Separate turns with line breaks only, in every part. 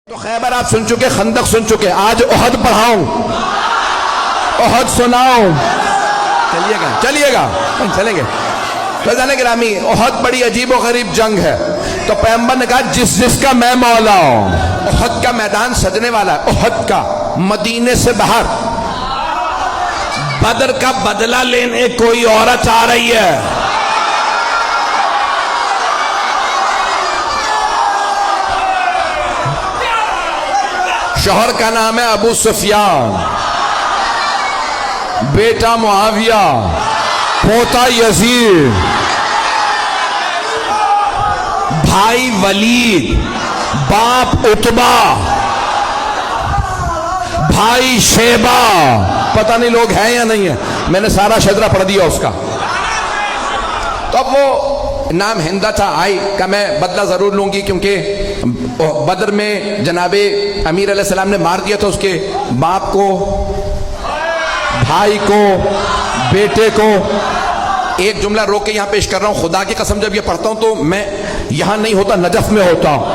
تو خیبر آپ سن چکے، خندق سن چکے، آج احد پڑھاؤں، احد سناؤں، چلیے گا چلیں گے۔ فیضان گرامی، احد بڑی عجیب و غریب جنگ ہے، تو پیغمبر نے کہا جس کا میں مولا ہوں۔ احد کا میدان سجنے والا ہے، احد کا، مدینے سے باہر۔ بدر کا بدلہ لینے کوئی عورت آ رہی ہے، شوہر کا نام ہے ابو سفیان، بیٹا معاویہ، پوتا یزید، بھائی ولید، باپ عتبہ، بھائی شیبہ، پتہ نہیں لوگ ہیں یا نہیں ہیں، میں نے سارا شجرہ پڑھ دیا اس کا۔ تو اب وہ نام ہندا تھا، آئی کہ میں بدلہ ضرور لوں گی، کیونکہ بدر میں جناب امیر علیہ السلام نے مار دیا تھا اس کے باپ کو، بھائی کو، بیٹے کو۔ ایک جملہ روک کے یہاں پیش کر رہا ہوں، خدا کی قسم جب یہ پڑھتا ہوں تو میں یہاں نہیں ہوتا، نجف میں ہوتا ہوں۔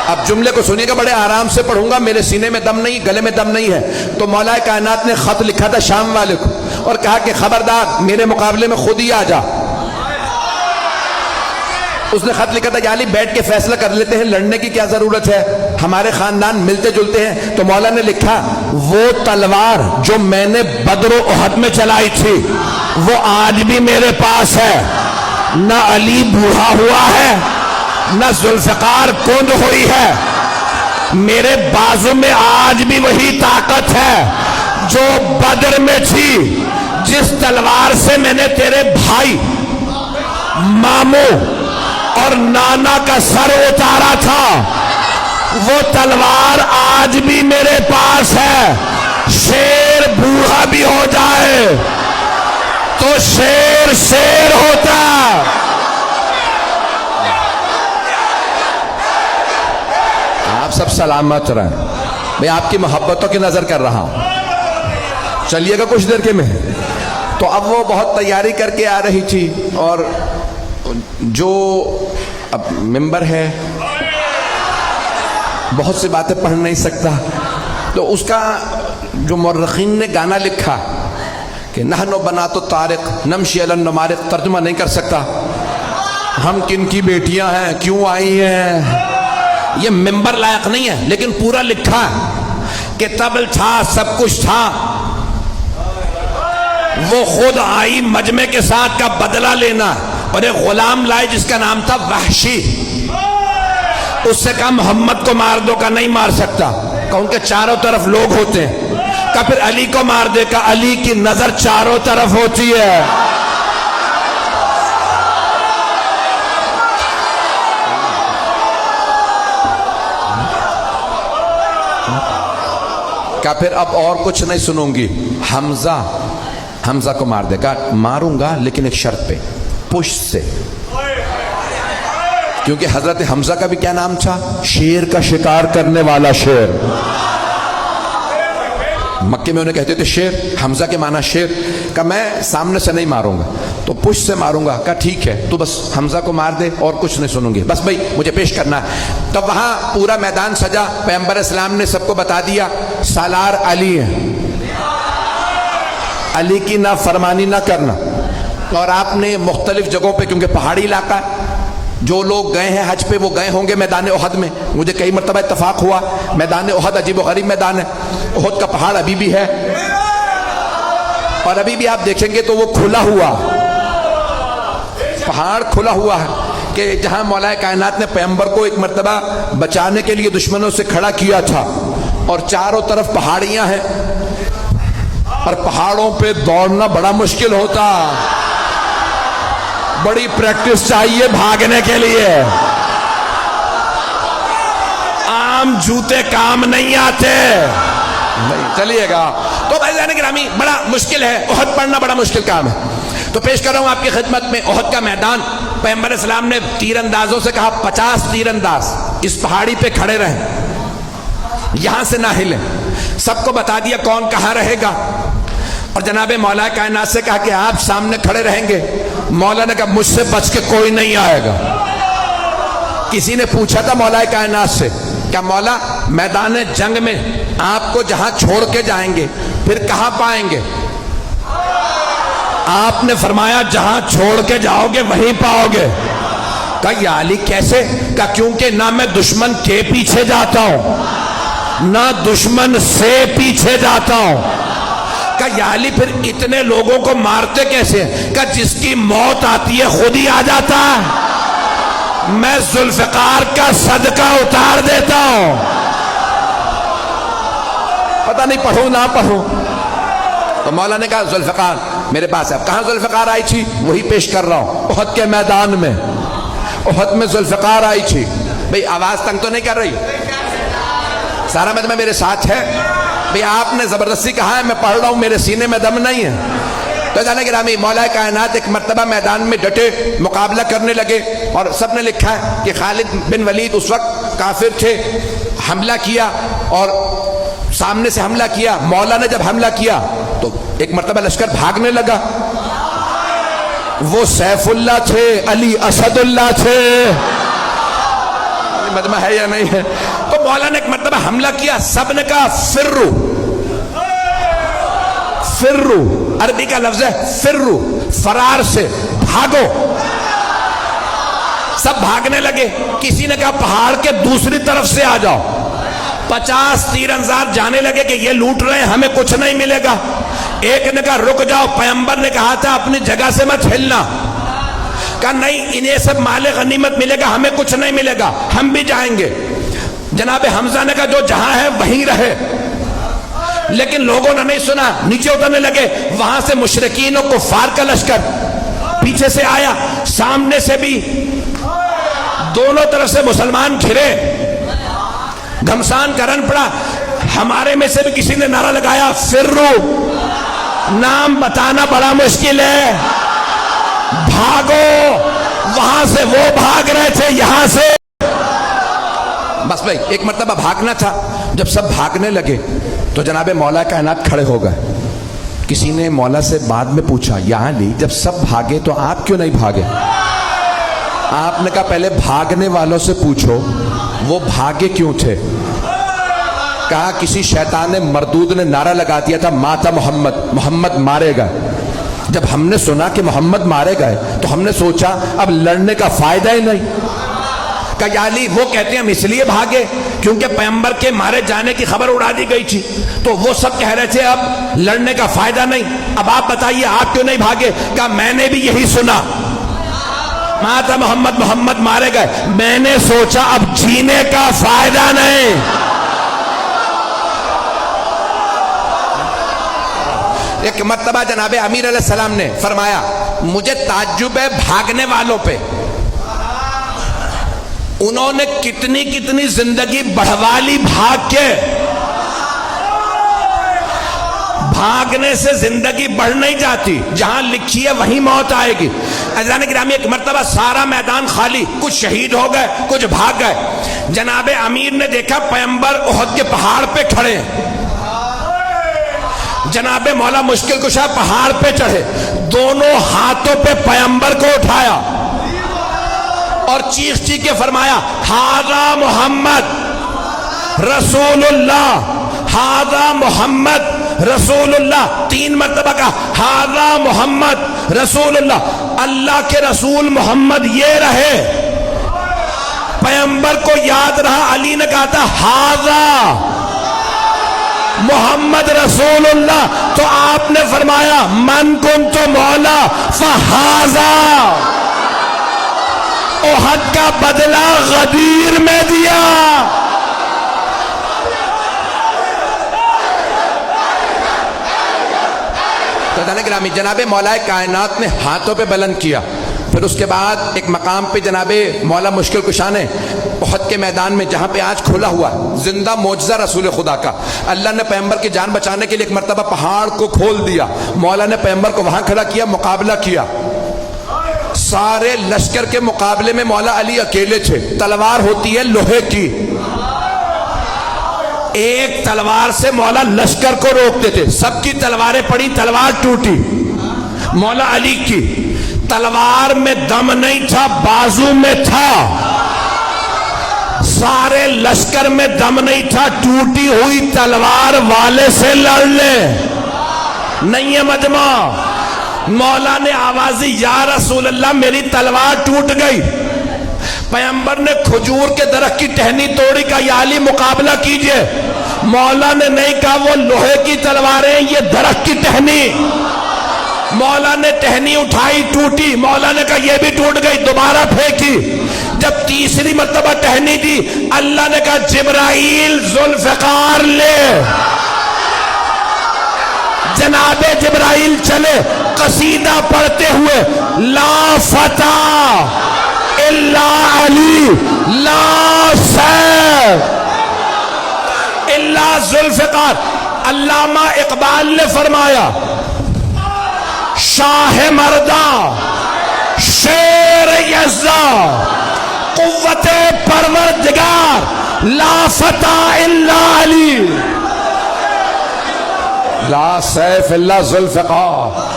اب جملے کو سنیے گا، بڑے آرام سے پڑھوں گا، میرے سینے میں دم نہیں، گلے میں دم نہیں ہے۔ تو مولا کائنات نے خط لکھا تھا شام والے کو اور کہا کہ خبردار میرے مقابلے میں خود ہی آ جا۔ اس نے خط لکھا تھا، یا علی بیٹھ کے فیصلہ کر لیتے ہیں، لڑنے کی کیا ضرورت ہے، ہمارے خاندان ملتے جلتے ہیں۔ تو مولا نے لکھا، وہ تلوار جو میں نے بدر و احد میں چلائی تھی وہ آج بھی میرے پاس ہے، نہ علی بوڑھا ہوا ہے نہ ذوالفقار کند ہوئی ہے، میرے بازو میں آج بھی وہی طاقت ہے جو بدر میں تھی۔ جس تلوار سے میں نے تیرے بھائی، ماموں اور نانا کا سر اتارا تھا، وہ تلوار آج بھی میرے پاس ہے۔ شیر بوڑھا بھی ہو جائے تو شیر شیر ہوتا۔ آپ سب سلامت رہیں، میں آپ کی محبتوں کی نظر کر رہا ہوں، چلیے گا کچھ دیر کے میں۔ تو اب وہ بہت تیاری کر کے آ رہی تھی، اور جو اب ممبر ہے بہت سی باتیں پڑھ نہیں سکتا، تو اس کا جو مورخین نے گانا لکھا کہ نحن بنات الطارق نمشی علی النمارق، ترجمہ نہیں کر سکتا، ہم کن کی بیٹیاں ہیں، کیوں آئی ہیں، یہ ممبر لائق نہیں ہے، لیکن پورا لکھا کہ طبل تھا، سب کچھ تھا، وہ خود آئی مجمع کے ساتھ کا بدلہ لینا، اور ایک غلام لائے جس کا نام تھا وحشی۔ اس سے کہا محمد کو مار دو، کا نہیں مار سکتا، کہ ان کے چاروں طرف لوگ ہوتے ہیں، کہ پھر علی کو مار دے، کہ علی کی نظر چاروں طرف ہوتی ہے۔ کہ پھر اب اور کچھ نہیں سنوں گی، حمزہ کو مار دے، کہ ماروں گا لیکن ایک شرط پہ، پشت سے، کیونکہ حضرت حمزہ کا بھی کیا نام تھا، شیر کا شکار کرنے والا شیر۔ مکے میں انہیں کہتے تھے شیر، حمزہ کے معنی شیر، کہ میں سامنے سے نہیں ماروں گا تو پشت سے ماروں گا، کہ ٹھیک ہے تو بس حمزہ کو مار دے اور کچھ نہیں سنوں گی، بس بھائی مجھے پیش کرنا ہے۔ تو وہاں پورا میدان سجا، پیغمبر اسلام نے سب کو بتا دیا سالار علی ہے، علی کی نہ فرمانی نہ کرنا۔ اور آپ نے مختلف جگہوں پہ، کیونکہ پہاڑی علاقہ، جو لوگ گئے ہیں حج پہ وہ گئے ہوں گے میدان احد میں، مجھے کئی مرتبہ اتفاق ہوا، میدان احد عجیب و غریب میدان ہے، احد کا پہاڑ ابھی بھی ہے، اور ابھی بھی آپ دیکھیں گے تو وہ کھلا ہوا پہاڑ، کھلا ہوا ہے، کہ جہاں مولا کائنات نے پیغمبر کو ایک مرتبہ بچانے کے لیے دشمنوں سے کھڑا کیا تھا، اور چاروں طرف پہاڑیاں ہیں، اور پہاڑوں پہ دوڑنا بڑا مشکل ہوتا، بڑی پریکٹس چاہیے بھاگنے کے لیے، عام جوتے کام نہیں آتے۔ چلیے گا، تو بھائیان گرامی بڑا مشکل ہے، احد پڑھنا بڑا مشکل کام ہے۔ تو پیش کر رہا ہوں آپ کی خدمت میں احد کا میدان۔ پیغمبر اسلام نے تیر اندازوں سے کہا 50 تیر انداز اس پہاڑی پہ کھڑے رہیں، یہاں سے نہ ہلیں، سب کو بتا دیا کون کہاں رہے گا، اور جناب مولا کائنات سے کہا کہ آپ سامنے کھڑے رہیں گے۔ مولا نے کہا مجھ سے بچ کے کوئی نہیں آئے گا، کسی نے پوچھا تھا مولا کائنات سے کہ مولا میدان جنگ میں آپ کو جہاں چھوڑ کے جائیں گے پھر کہاں پائیں گے؟ آپ نے فرمایا جہاں چھوڑ کے جاؤ گے وہیں پاؤ گے۔ کہا یا علی کیسے؟ کہا کیونکہ نہ میں دشمن کے پیچھے جاتا ہوں نہ دشمن سے پیچھے جاتا ہوں۔ کہا یا علی پھر اتنے لوگوں کو مارتے کیسے؟ کہا جس کی موت آتی ہے خود ہی آ جاتا ہے، میں ذوالفقار کا صدقہ اتار دیتا ہوں۔ پتہ نہیں پڑھوں نہ پڑھوں۔ تو مولا نے کہا ذوالفقار میرے پاس ہے۔ کہاں ذوالفقار آئی تھی؟ وہی پیش کر رہا ہوں، احد کے میدان میں۔ احد میں ذوالفقار آئی تھی۔ بھئی آواز تنگ تو نہیں کر رہی؟ سارا مجمع میرے ساتھ ہے؟ بھئی آپ نے زبردستی کہا ہے میں پڑھ رہا ہوں، میرے سینے میں دم نہیں ہے۔ تو جانے گرامی مولا کائنات ایک مرتبہ میدان میں ڈٹے مقابلہ کرنے لگے، اور سب نے لکھا ہے کہ خالد بن ولید اس وقت کافر تھے، حملہ کیا اور سامنے سے حملہ کیا۔ مولا نے جب حملہ کیا تو ایک مرتبہ لشکر بھاگنے لگا۔ وہ سیف اللہ تھے، علی اسد اللہ تھے، مجمع ہے یا نہیں ہے؟ تو مولا نے ایک مرتبہ حملہ کیا، سب نے کہا فرو فرو، عربی کا لفظ ہے فرو، فرار سے بھاگو۔ سب بھاگنے لگے۔ کسی نے کہا پہاڑ کے دوسری طرف سے آ جاؤ۔ 50 تیر انداز جانے لگے کہ یہ لوٹ رہے ہیں ہمیں کچھ نہیں ملے گا۔ ایک نے کہا رک جاؤ، پیغمبر نے کہا تھا اپنی جگہ سے مت ہلنا۔ کہا نہیں انہیں سب مال غنیمت ملے گا ہمیں کچھ نہیں ملے گا، ہم بھی جائیں گے۔ جناب حمزہ نے کہا جو جہاں ہے وہیں رہے، لیکن لوگوں نے نہیں سنا، نیچے اترنے لگے۔ وہاں سے مشرکین و کفار کا لشکر پیچھے سے آیا، سامنے سے بھی، دونوں طرف سے مسلمان گھرے، گھمسان کرن پڑا۔ ہمارے میں سے بھی کسی نے نعرہ لگایا فرو، نام بتانا بڑا مشکل ہے، بھاگو۔ وہاں سے وہ بھاگ رہے تھے، یہاں سے بس بھائی ایک مرتبہ بھاگنا تھا۔ جب سب بھاگنے لگے تو جناب مولا کائنات کھڑے ہو گئے۔ کسی نے مولا سے بعد میں پوچھا یا علی جب سب بھاگے تو آپ کیوں نہیں بھاگے؟ آپ نے کہا پہلے بھاگنے والوں سے پوچھو وہ بھاگے کیوں تھے۔ کہا کسی شیطان مردود نے نعرہ لگا دیا تھا ماتا محمد، محمد مارے گئے۔ جب ہم نے سنا کہ محمد مارے گئے تو ہم نے سوچا اب لڑنے کا فائدہ ہی نہیں۔ کہا یا علی وہ کہتے ہیں ہم اس لیے بھاگے کیونکہ پیغمبر کے مارے جانے کی خبر اڑا دی گئی تھی، تو وہ سب کہہ رہے تھے اب لڑنے کا فائدہ نہیں، اب آپ بتائیے آپ کیوں نہیں بھاگے؟ کہا میں نے بھی یہی سنا، ماتا محمد، محمد مارے گئے، میں نے سوچا اب جینے کا فائدہ نہیں۔ ایک مرتبہ جناب امیر علیہ السلام نے فرمایا مجھے تعجب ہے بھاگنے والوں پہ، انہوں نے کتنی کتنی زندگی بڑھوا لی بھاگ کے۔ بھاگنے سے زندگی بڑھ نہیں جاتی، جہاں لکھی ہے وہیں موت آئے گی۔ عزیزان گرامی ایک مرتبہ سارا میدان خالی، کچھ شہید ہو گئے کچھ بھاگ گئے۔ جناب امیر نے دیکھا پیغمبر احد کے پہاڑ پہ کھڑے ہیں۔ جناب مولا مشکل کشا پہاڑ پہ چڑھے، دونوں ہاتھوں پہ پیغمبر کو اٹھایا اور چیخ چیخ کے فرمایا ھذا محمد رسول اللہ، ھذا محمد رسول اللہ۔ 3 مرتبہ کہا ھذا محمد رسول اللہ، اللہ کے رسول محمد یہ رہے۔ پیغمبر کو یاد رہا، علی نے کہا تھا ھذا محمد رسول اللہ، تو آپ نے فرمایا من کنت مولا فھذا، احد کا بدلہ غدیر میں دیا۔ گرامی جناب مولا کائنات نے ہاتھوں پہ بلند کیا، پھر اس کے بعد ایک مقام پہ جناب مولا مشکل کشا نے احد کے میدان میں جہاں پہ آج کھلا ہوا زندہ معجزہ رسول خدا کا، اللہ نے پیغمبر کی جان بچانے کے لیے ایک مرتبہ پہاڑ کو کھول دیا، مولا نے پیغمبر کو وہاں کھڑا کیا، مقابلہ کیا۔ سارے لشکر کے مقابلے میں مولا علی اکیلے تھے، تلوار ہوتی ہے لوہے کی، ایک تلوار سے مولا لشکر کو روکتے تھے، سب کی تلواریں پڑی، تلوار ٹوٹی، مولا علی کی تلوار میں دم نہیں تھا، بازو میں تھا۔ سارے لشکر میں دم نہیں تھا، ٹوٹی ہوئی تلوار والے سے لڑ لے، نہیں ہے مجمع۔ مولا نے آوازی یا رسول اللہ میری تلوار ٹوٹ گئی، پیغمبر نے کھجور کے درخت کی ٹہنی توڑی، کہا یا علی مقابلہ کیجئے، مولا نے نہیں کہا وہ لوہے کی تلواریں یہ درخت کی ٹہنی، مولا نے ٹہنی اٹھائی ٹوٹی، مولا نے کہا یہ بھی ٹوٹ گئی، دوبارہ پھینکی، جب تیسری مرتبہ ٹہنی دی اللہ نے کہا جبرائیل ذوالفقار لے، جناب جبرائیل چلے قصیدہ پڑھتے ہوئے لا فتح الا علی لا سیف الا ذوالفقار۔ علامہ اقبال نے فرمایا شاہ مردہ شیر یزدہ قوت پروردگار لا فتح الا علی لا سیف الا ذوالفقار۔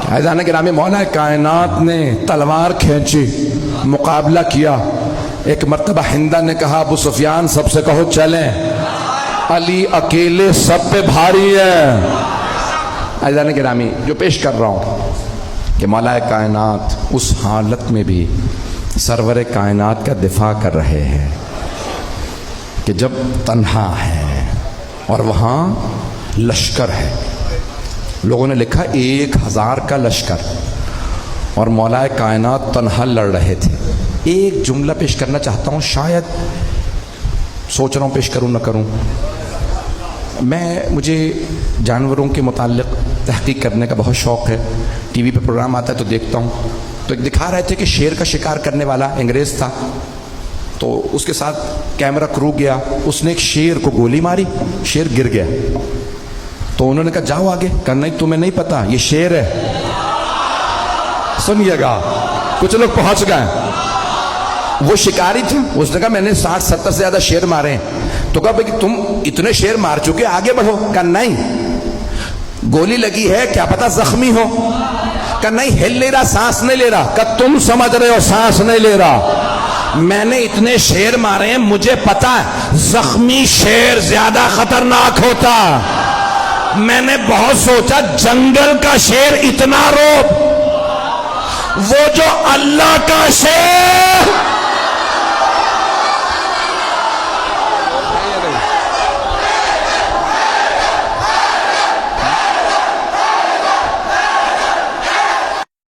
عزیزان گرامی، مولا کائنات نے تلوار کھینچی، مقابلہ کیا۔ ایک مرتبہ ہندہ نے کہا ابو سفیان سب سے کہو چلیں، علی اکیلے سب پہ بھاری ہے۔ عزیزان گرامی، جو پیش کر رہا ہوں کہ مولا کائنات اس حالت میں بھی سرور کائنات کا دفاع کر رہے ہیں کہ جب تنہا ہے اور وہاں لشکر ہے، لوگوں نے لکھا 1000 کا لشکر، اور مولا کائنات تنہا لڑ رہے تھے۔ ایک جملہ پیش کرنا چاہتا ہوں، شاید سوچ رہا ہوں پیش کروں نہ کروں۔ مجھے جانوروں کے متعلق تحقیق کرنے کا بہت شوق ہے، ٹی وی پہ پروگرام آتا ہے تو دیکھتا ہوں، تو ایک دکھا رہے تھے کہ شیر کا شکار کرنے والا انگریز تھا، تو اس کے ساتھ کیمرہ کرو گیا، اس نے ایک شیر کو گولی ماری، شیر گر گیا، تو انہوں نے کہا جاؤ آگے، کہا نہیں تمہیں نہیں پتا یہ شیر ہے۔ سنیے گا، کچھ لوگ پہنچ گئے، وہ شکاری تھے، اس نے کہا میں نے 60-70 سے زیادہ شیر مارے ہیں، تو کہا بھئی تم اتنے شیر مار چکے آگے بڑھو، کہا نہیں گولی لگی ہے کیا پتا زخمی ہو، کہا نہیں ہل نہیں رہا، سانس نہیں لے رہا، کہا تم سمجھ رہے ہو سانس نہیں لے رہا، میں نے اتنے شیر مارے ہیں مجھے پتا ہے زخمی شیر زیادہ خطرناک ہوتا، میں نے بہت سوچا جنگل کا شیر اتنا روب، وہ جو اللہ کا شیر